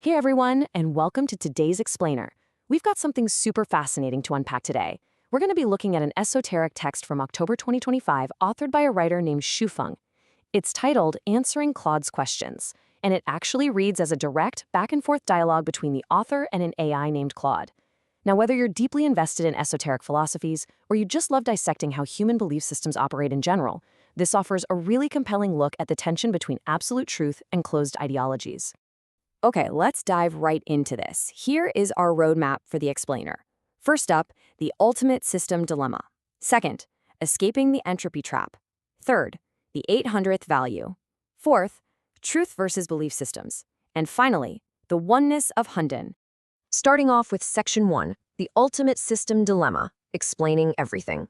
Hey everyone, and welcome to today's Explainer. We've got something super fascinating to unpack today. We're going to be looking at an esoteric text from October 2025, authored by a writer named Feng. It's titled Answering Claude's Questions, and it actually reads as a direct, back-and-forth dialogue between the author and an AI named Claude. Now, whether you're deeply invested in esoteric philosophies, or you just love dissecting how human belief systems operate in general, this offers a really compelling look at the tension between absolute truth and closed ideologies. Okay, let's dive right into this. Here is our roadmap for the explainer. First up, the ultimate system dilemma. Second, escaping the entropy trap. Third, the 800th value. Fourth, truth versus belief systems. And finally, the oneness of Hundun. Starting off with Section 1, the ultimate system dilemma, explaining everything.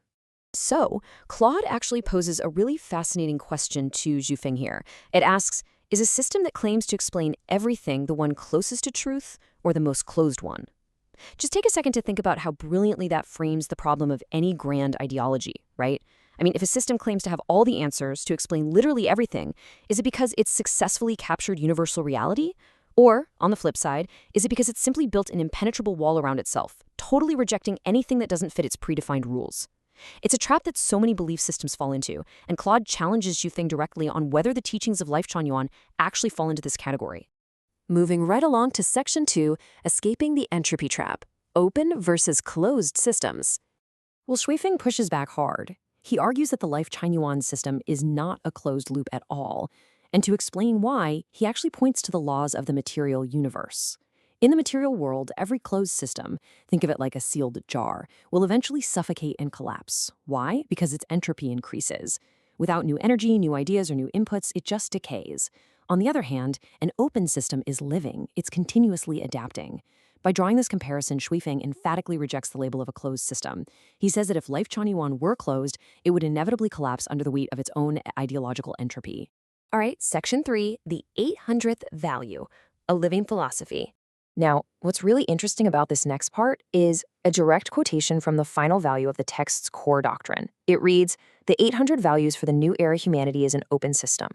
So, Claude actually poses a really fascinating question to Feng here. It asks, is a system that claims to explain everything the one closest to truth or the most closed one? Just take a second to think about how brilliantly that frames the problem of any grand ideology, right? I mean, if a system claims to have all the answers to explain literally everything, is it because it's successfully captured universal reality? Or, on the flip side, is it because it's simply built an impenetrable wall around itself, totally rejecting anything that doesn't fit its predefined rules? It's a trap that so many belief systems fall into, and Claude challenges Feng directly on whether the teachings of Life Chuanyuan actually fall into this category. Moving right along to Section 2, escaping the entropy trap, open versus closed systems. Well, Feng pushes back hard. He argues that the Life Chuanyuan system is not a closed loop at all, and to explain why, he actually points to the laws of the material universe. In the material world, every closed system, think of it like a sealed jar, will eventually suffocate and collapse. Why? Because its entropy increases. Without new energy, new ideas, or new inputs, it just decays. On the other hand, an open system is living. It's continuously adapting. By drawing this comparison, Feng emphatically rejects the label of a closed system. He says that if Life Chuanyuan were closed, it would inevitably collapse under the weight of its own ideological entropy. All right, Section 3, the 800th value, a living philosophy. Now, what's really interesting about this next part is a direct quotation from the final value of the text's core doctrine. It reads, "The 800 values for the new era humanity is an open system.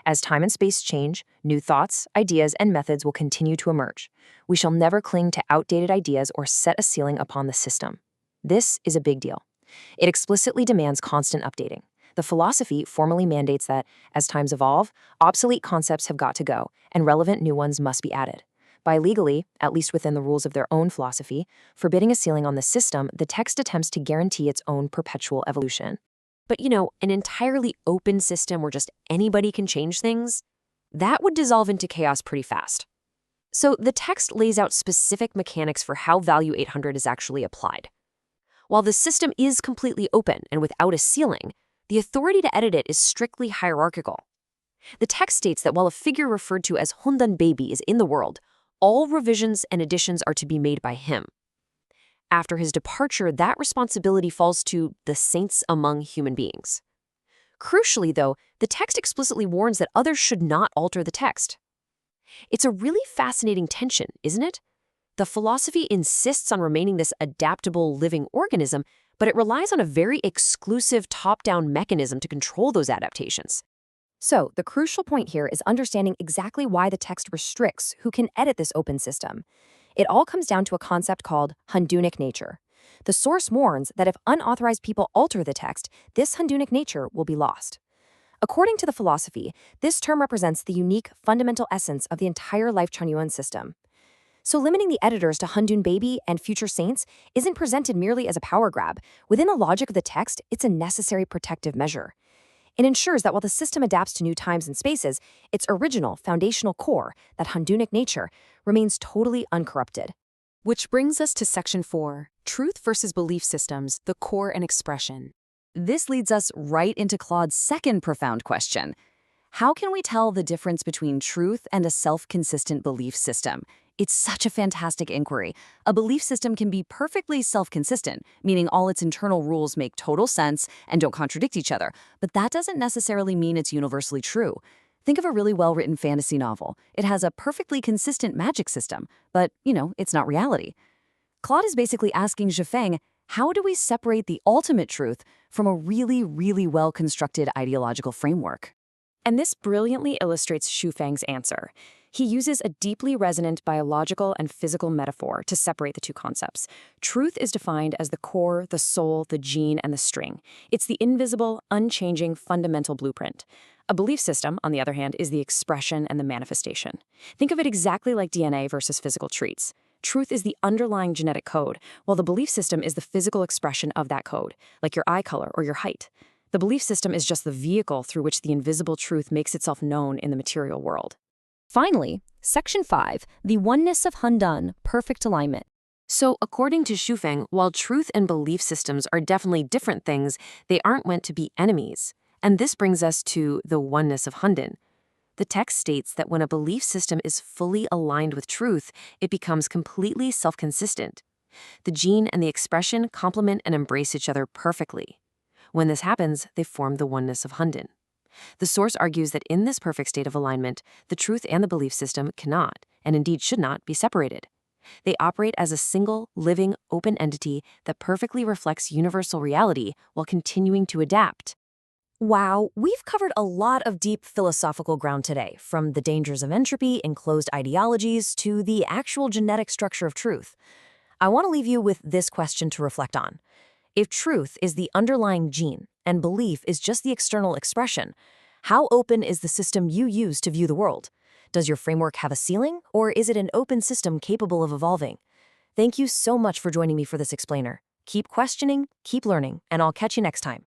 As time and space change, new thoughts, ideas, and methods will continue to emerge. We shall never cling to outdated ideas or set a ceiling upon the system." This is a big deal. It explicitly demands constant updating. The philosophy formally mandates that, as times evolve, obsolete concepts have got to go, and relevant new ones must be added. By legally, at least within the rules of their own philosophy, forbidding a ceiling on the system, the text attempts to guarantee its own perpetual evolution. But an entirely open system where just anybody can change things, that would dissolve into chaos pretty fast. So the text lays out specific mechanics for how value 800 is actually applied. While the system is completely open and without a ceiling, the authority to edit it is strictly hierarchical. The text states that while a figure referred to as Hundun Baby is in the world, all revisions and additions are to be made by him. After his departure, that responsibility falls to the saints among human beings. Crucially, though, the text explicitly warns that others should not alter the text. It's a really fascinating tension, isn't it? The philosophy insists on remaining this adaptable living organism, but it relies on a very exclusive top-down mechanism to control those adaptations. So, the crucial point here is understanding exactly why the text restricts who can edit this open system. It all comes down to a concept called Hundunic nature. The source warns that if unauthorized people alter the text, this Hundunic nature will be lost. According to the philosophy, this term represents the unique, fundamental essence of the entire Life Chuanyuan system. So limiting the editors to Hundun Baby and future saints isn't presented merely as a power grab. Within the logic of the text, it's a necessary protective measure. It ensures that while the system adapts to new times and spaces, its original foundational core, that Hundunic nature, remains totally uncorrupted. Which brings us to Section 4, Truth versus Belief Systems, the Core and Expression. This leads us right into Claude's second profound question. How can we tell the difference between truth and a self-consistent belief system? It's such a fantastic inquiry. A belief system can be perfectly self-consistent, meaning all its internal rules make total sense and don't contradict each other, but that doesn't necessarily mean it's universally true. Think of a really well-written fantasy novel. It has a perfectly consistent magic system, but, it's not reality. Claude is basically asking Feng, how do we separate the ultimate truth from a really, really well-constructed ideological framework? And this brilliantly illustrates Feng's answer. He uses a deeply resonant biological and physical metaphor to separate the two concepts. Truth is defined as the core, the soul, the gene, and the string. It's the invisible, unchanging, fundamental blueprint. A belief system, on the other hand, is the expression and the manifestation. Think of it exactly like DNA versus physical traits. Truth is the underlying genetic code, while the belief system is the physical expression of that code, like your eye color or your height. The belief system is just the vehicle through which the invisible truth makes itself known in the material world. Finally, Section 5, the oneness of Hundun, perfect alignment. So, according to Shufeng, while truth and belief systems are definitely different things, they aren't meant to be enemies. And this brings us to the oneness of Hundun. The text states that when a belief system is fully aligned with truth, it becomes completely self-consistent. The gene and the expression complement and embrace each other perfectly. When this happens, they form the oneness of Hundun. The source argues that in this perfect state of alignment, the truth and the belief system cannot, and indeed should not, be separated. They operate as a single, living, open entity that perfectly reflects universal reality while continuing to adapt. Wow, we've covered a lot of deep philosophical ground today, from the dangers of entropy, enclosed ideologies, to the actual genetic structure of truth. I want to leave you with this question to reflect on. If truth is the underlying gene and belief is just the external expression, how open is the system you use to view the world? Does your framework have a ceiling, or is it an open system capable of evolving? Thank you so much for joining me for this explainer. Keep questioning, keep learning, and I'll catch you next time.